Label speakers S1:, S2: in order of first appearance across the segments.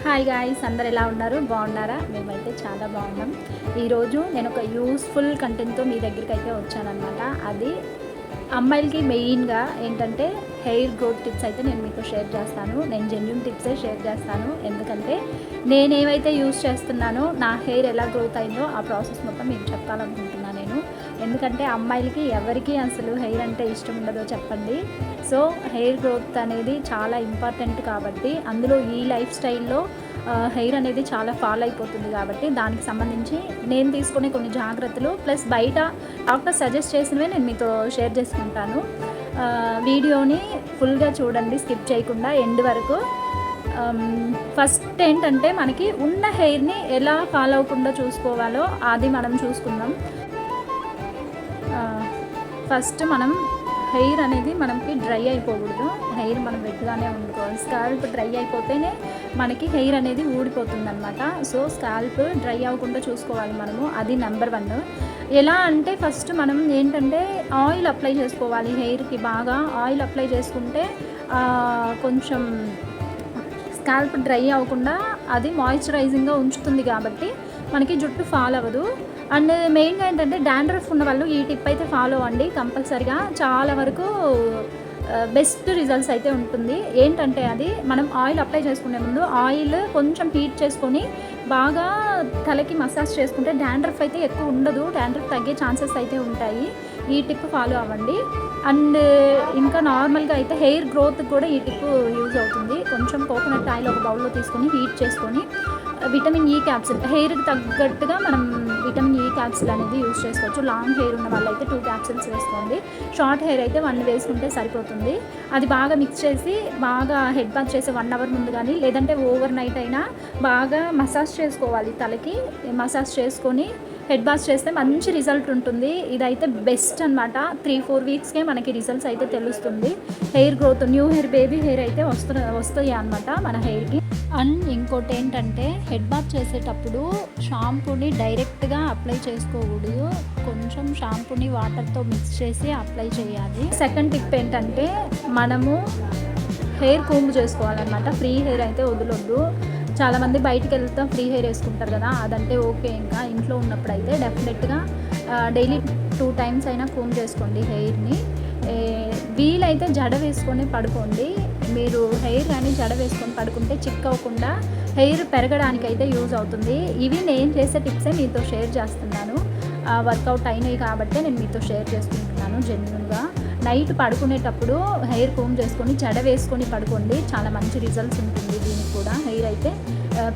S1: Hi guys, అందరు ఎలా ఉన్నారు? బాగున్నారా? మేమైతే చాలా బాగున్నాం. ఈరోజు నేను ఒక యూస్ఫుల్ కంటెంట్తో మీ దగ్గరికి అయితే వచ్చానమాట. అది అమ్మాయిలకి మెయిన్గా ఏంటంటే హెయిర్ గ్రోత్ టిప్స్ అయితే నేను మీతో షేర్ చేస్తాను. నేను జెన్యూన్ టిప్సే షేర్ చేస్తాను. ఎందుకంటే నేనేవైతే యూస్ చేస్తున్నానో నా హెయిర్ ఎలా గ్రోత్ అయిందో ఆ ప్రాసెస్ మొత్తం మీకు చెప్పాలనుకుంటున్నాను నేను. ఎందుకంటే అమ్మాయిలకి ఎవరికి అసలు హెయిర్ అంటే ఇష్టం ఉండదో చెప్పండి. సో హెయిర్ గ్రోత్ అనేది చాలా ఇంపార్టెంట్ కాబట్టి అందులో ఈ లైఫ్ స్టైల్లో హెయిర్ అనేది చాలా ఫాల్ అయిపోతుంది కాబట్టి దానికి సంబంధించి నేను తీసుకునే కొన్ని జాగ్రత్తలు ప్లస్ బయట డాక్టర్ సజెస్ట్ చేసినవే నేను మీతో షేర్ చేసుకుంటాను. వీడియోని ఫుల్గా చూడండి, స్కిప్ చేయకుండా ఎండ్ వరకు. ఫస్ట్ ఏంటంటే మనకి ఉన్న హెయిర్ని ఎలా ఫాల్ అవ్వకుండా చూసుకోవాలో అది మనం చూసుకుందాం. ఫస్ట్ మనం హెయిర్ అనేది మనకి డ్రై అయిపోకూడదు. హెయిర్ మనం వెట్గానే ఉండుకోవాలి. స్కాల్ప్ డ్రై అయిపోతేనే మనకి హెయిర్ అనేది ఊడిపోతుంది అనమాట. సో స్కాల్ప్ డ్రై అవ్వకుండా చూసుకోవాలి మనము. అది నెంబర్ 1. ఎలా అంటే ఫస్ట్ మనం ఏంటంటే ఆయిల్ అప్లై చేసుకోవాలి. హెయిర్కి బాగా ఆయిల్ అప్లై చేసుకుంటే కొంచెం స్కాల్ప్ డ్రై అవ్వకుండా అది మాయిశ్చరైజింగ్గా ఉంచుతుంది కాబట్టి మనకి జుట్టు ఫాల్ అవ్వదు. అండ్ మెయిన్గా ఏంటంటే డాండ్రఫ్ ఉన్న వాళ్ళు ఈ టిప్ అయితే ఫాలో అవ్వండి కంపల్సరిగా. చాలా వరకు బెస్ట్ రిజల్ట్స్ అయితే ఉంటుంది. ఏంటంటే అది మనం ఆయిల్ అప్లై చేసుకునే ముందు ఆయిల్ కొంచెం హీట్ చేసుకొని బాగా తలకి మసాజ్ చేసుకుంటే డాండ్రఫ్ అయితే ఎక్కువ ఉండదు. డాండ్రఫ్ తగ్గే ఛాన్సెస్ అయితే ఉంటాయి. ఈ టిప్ ఫాలో అవ్వండి. అండ్ ఇంకా నార్మల్గా అయితే హెయిర్ గ్రోత్ కూడా ఈ టిప్ యూజ్ అవుతుంది. కొంచెం కోకోనట్ ఆయిల్ ఒక బౌల్లో తీసుకొని హీట్ చేసుకొని విటమిన్ ఈ క్యాప్సిల్, హెయిర్కి తగ్గట్టుగా మనం విటమిన్ ఈ క్యాప్సిల్ అనేది యూజ్ చేసుకోవచ్చు. లాంగ్ హెయిర్ ఉన్న వాళ్ళైతే 2 క్యాప్సిల్స్ వేసుకోండి. షార్ట్ హెయిర్ అయితే 1 వేసుకుంటే సరిపోతుంది. అది బాగా మిక్స్ చేసి బాగా హెడ్ బాత్ చేసే 1 అవర్ ముందు కానీ లేదంటే ఓవర్ నైట్ అయినా బాగా మసాజ్ చేసుకోవాలి. తలకి మసాజ్ చేసుకొని హెడ్ బాత్ చేస్తే మంచి రిజల్ట్ ఉంటుంది. ఇదైతే బెస్ట్ అనమాట. 3-4 వీక్స్కే మనకి రిజల్ట్స్ అయితే తెలుస్తుంది. Hair growth, new hair, baby hair అయితే వస్తాయి అనమాట మన హెయిర్కి. అండ్ ఇంకోటి ఏంటంటే హెడ్ బాత్ చేసేటప్పుడు షాంపూని డైరెక్ట్గా అప్లై చేసుకోకూడదు. కొంచెం షాంపూని వాటర్తో మిక్స్ చేసి అప్లై చేయాలి. సెకండ్ టిప్ ఏంటంటే మనము హెయిర్ కూంబ్ చేసుకోవాలన్నమాట. ఫ్రీ హెయిర్ అయితే వదలొద్దు. చాలామంది బయటికి వెళ్తాం ఫ్రీ హెయిర్ వేసుకుంటారు కదా, అదంటే ఓకే. ఇంకా ఇంట్లో ఉన్నప్పుడు అయితే డెఫినెట్గా డైలీ 2 టైమ్స్ అయినా కూమ్ చేసుకోండి హెయిర్ని. వీలైతే జడ వేసుకొని పడుకోండి. మీరు హెయిర్ కానీ జడ వేసుకొని పడుకుంటే చిక్ అవ్వకుండా హెయిర్ పెరగడానికి అయితే యూజ్ అవుతుంది. ఇవి నేను చేసే టిప్సే మీతో షేర్ చేస్తున్నాను. వర్కౌట్ అయినాయి కాబట్టి నేను మీతో షేర్ చేసుకుంటున్నాను జెన్యూన్గా. నైట్ పడుకునేటప్పుడు హెయిర్ కూమ్ చేసుకొని జడ వేసుకొని పడుకోండి. చాలా మంచి రిజల్ట్స్ ఉంటుంది దీనికి కూడా. హెయిర్ అయితే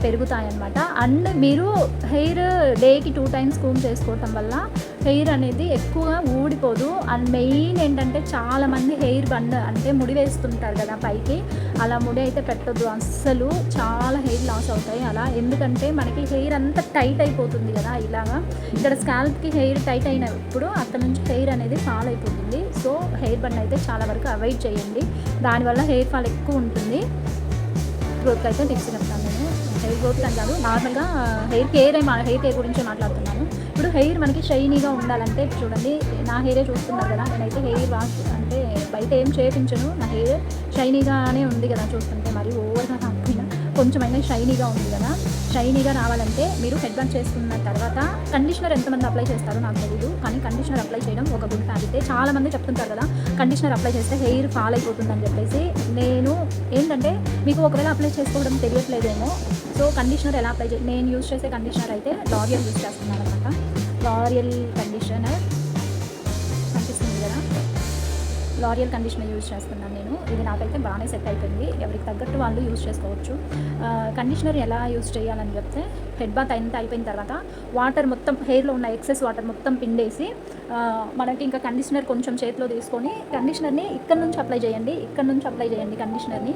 S1: పెరుగుతాయన్నమాట. అండ్ మీరు హెయిర్ డేకి 2 టైమ్స్ కూమ్ చేసుకోవటం వల్ల హెయిర్ అనేది ఎక్కువగా ఊడిపోదు. అండ్ మెయిన్ ఏంటంటే చాలామంది హెయిర్ బండ్ అంటే ముడి వేస్తుంటారు కదా పైకి, అలా ముడి అయితే పెట్టొద్దు అస్సలు. చాలా హెయిర్ లాస్ అవుతాయి అలా. ఎందుకంటే మనకి హెయిర్ అంతా టైట్ అయిపోతుంది కదా ఇలాగా. ఇక్కడ స్కాల్ప్కి హెయిర్ టైట్ అయినప్పుడు అక్కడ నుంచి హెయిర్ అనేది ఫాల్ అయిపోతుంది. సో హెయిర్ బండ్ అయితే చాలా వరకు అవాయిడ్ చేయండి. దానివల్ల హెయిర్ ఫాల్ ఎక్కువ ఉంటుంది. గ్రోత్ అయితే టిప్స్ చెప్తాను నేను. హెయిర్ గ్రోత్ అని కాదు, నార్మల్గా హెయిర్ కేర్ గురించి మాట్లాడుతున్నాను. ఇప్పుడు హెయిర్ మనకి షైనీగా ఉండాలంటే చూడండి, నా హెయిరే చూస్తున్నారు కదా. నేనైతే హెయిర్ వాష్ అంటే బయట ఏం చేయించను. నా హెయిర్ షైనీగానే ఉంది కదా చూస్తుంటే, మరి ఓవర్గా కాకపోయినా కొంచెమైనా షైనీగా ఉంది కదా. షైనీగా రావాలంటే మీరు హెడ్ బాత్ చేసుకున్న తర్వాత కండిషనర్ ఎంతమంది అప్లై చేస్తారో నాకు తెలీదు, కానీ కండిషనర్ అప్లై చేయడం ఒక గుడ్ హ్యాబిటే. చాలామంది చెప్తుంటారు కదా కండిషనర్ అప్లై చేస్తే హెయిర్ ఫాల్ అయిపోతుందని చెప్పేసి. నేను ఏంటంటే మీకు ఒకవేళ అప్లై చేసుకోవడం తెలియట్లేదేమో, సో కండిషనర్ ఎలా అప్లై నేను యూజ్ చేసే కండిషనర్ అయితే లారియల్ యూజ్ చేస్తున్నాను అనమాట. లారియల్ కండిషనర్ కనిపిస్తుంది కదా, లారియల్ కండిషనర్ యూజ్ చేస్తున్నాను నేను. ఇది నాకైతే బాగానే సెట్ అయిపోయింది. ఎవరికి తగ్గట్టు వాళ్ళు యూజ్ చేసుకోవచ్చు. కండిషనర్ ఎలా యూజ్ చేయాలని చెప్తే, హెడ్ బాత్ అయిపోయిన తర్వాత వాటర్ మొత్తం హెయిర్లో ఉన్న ఎక్సెస్ వాటర్ మొత్తం పిండేసి మనకి ఇంకా కండిషనర్ కొంచెం చేతిలో తీసుకొని కండిషనర్ని ఇక్కడ నుంచి అప్లై చేయండి కండిషనర్ని.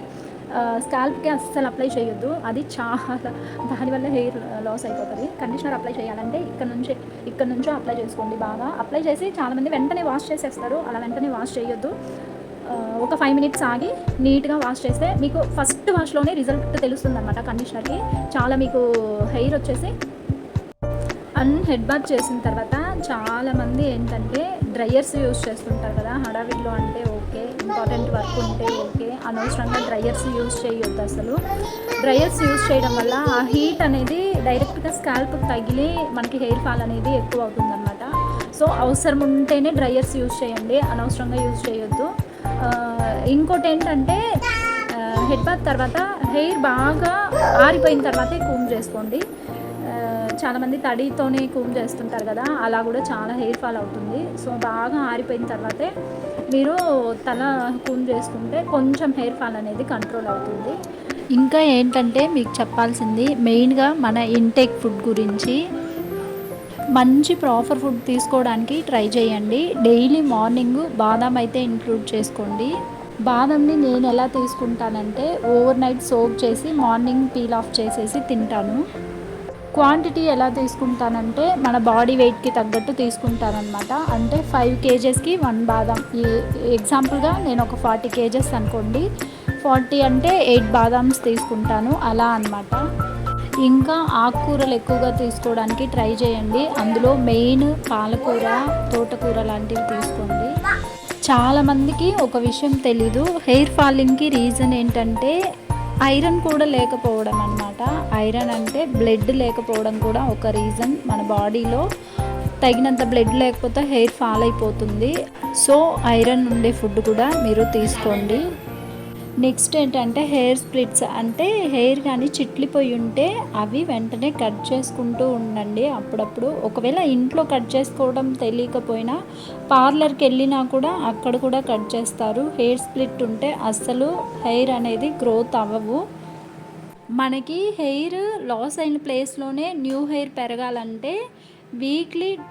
S1: స్కాల్ప్కి అస్సలు అప్లై చేయొద్దు, అది చాలా దానివల్ల హెయిర్ లాస్ అయిపోతుంది. కండిషనర్ అప్లై చేయాలంటే ఇక్కడ నుంచో అప్లై చేసుకోండి. బాగా అప్లై చేసి చాలామంది వెంటనే వాష్ చేసేస్తారు. అలా వెంటనే వాష్ చేయొద్దు. ఒక 5 మినిట్స్ ఆగి నీట్గా వాష్ చేస్తే మీకు ఫస్ట్ వాష్లోనే రిజల్ట్ తెలుస్తుంది అనమాట. కండిషనర్కి చాలా మీకు హెయిర్ వచ్చేసి హెడ్ బాత్ చేసిన తర్వాత చాలామంది ఏంటంటే డ్రయర్స్ యూజ్ చేస్తుంటారు కదా హడావిడిలో. అంటే ఓకే, ఇంపార్టెంట్ వర్క్ ఉంటే ఓకే, అనవసరంగా డ్రయర్స్ యూజ్ చేయొద్దు అసలు. డ్రయర్స్ యూజ్ చేయడం వల్ల ఆ హీట్ అనేది డైరెక్ట్గా స్కాల్ప్కి తగిలి మనకి హెయిర్ ఫాల్ అనేది ఎక్కువ అవుతుందన్నమాట. సో అవసరం ఉంటేనే డ్రయర్స్ యూజ్ చేయండి, అనవసరంగా యూజ్ చేయొద్దు. ఇంకోటి ఏంటంటే హెడ్ బాత్ తర్వాత హెయిర్ బాగా ఆరిపోయిన తర్వాతే కూమ్ చేసుకోండి. చాలామంది తడితోనే కూమ్ చేస్తుంటారు కదా, అలా కూడా చాలా హెయిర్ ఫాల్ అవుతుంది. సో బాగా ఆరిపోయిన తర్వాతే మీరు తల కూమ్ చేసుకుంటే కొంచెం హెయిర్ ఫాల్ అనేది కంట్రోల్ అవుతుంది. ఇంకా ఏంటంటే మీకు చెప్పాల్సింది మెయిన్గా మన ఇంటేక్ ఫుడ్ గురించి. మంచి ప్రాపర్ ఫుడ్ తీసుకోవడానికి ట్రై చేయండి. డైలీ మార్నింగ్ బాదాం అయితే ఇంక్లూడ్ చేసుకోండి. బాదంని నేను ఎలా తీసుకుంటానంటే ఓవర్ నైట్ సోక్ చేసి మార్నింగ్ పీల్ ఆఫ్ చేసేసి తింటాను. క్వాంటిటీ ఎలా తీసుకుంటానంటే మన బాడీ వెయిట్కి తగ్గట్టు తీసుకుంటానమాట. అంటే 5 kgsకి 1 బాదం. ఈ ఎగ్జాంపుల్గా నేను ఒక 40 kgs అనుకోండి, 40 అంటే 8 బాదామ్స్ తీసుకుంటాను అలా అనమాట. ఇంకా ఆకుకూరలు ఎక్కువగా తీసుకోవడానికి ట్రై చేయండి. అందులో మెయిన్ పాలకూర, తోటకూర లాంటివి తీసుకోండి. చాలామందికి ఒక విషయం తెలీదు, హెయిర్ ఫాలింగ్కి రీజన్ ఏంటంటే ఐరన్ కూడా లేకపోవడం అన్నమాట. ఐరన్ అంటే బ్లడ్ లేకపోవడం కూడా ఒక రీజన్. మన బాడీలో తగినంత బ్లడ్ లేకపోతే హెయిర్ ఫాల్ అయిపోతుంది. సో ఐరన్ ఉండే ఫుడ్ కూడా మీరు తీసుకోండి. నెక్స్ట్ ఏంటంటే హెయిర్ స్ప్లిట్స్. అంటే హెయిర్ కానీ చిట్లిపోయి ఉంటే అవి వెంటనే కట్ చేసుకుంటూ ఉండండి అప్పుడప్పుడు. ఒకవేళ ఇంట్లో కట్ చేసుకోవడం తెలియకపోయినా పార్లర్కి వెళ్ళినా కూడా అక్కడ కూడా కట్ చేస్తారు. హెయిర్ స్ప్లిట్ ఉంటే అస్సలు హెయిర్ అనేది గ్రోత్ అవ్వవు. మనకి హెయిర్ లాస్ అయిన ప్లేస్లోనే న్యూ హెయిర్ పెరగాలంటే వీక్లీ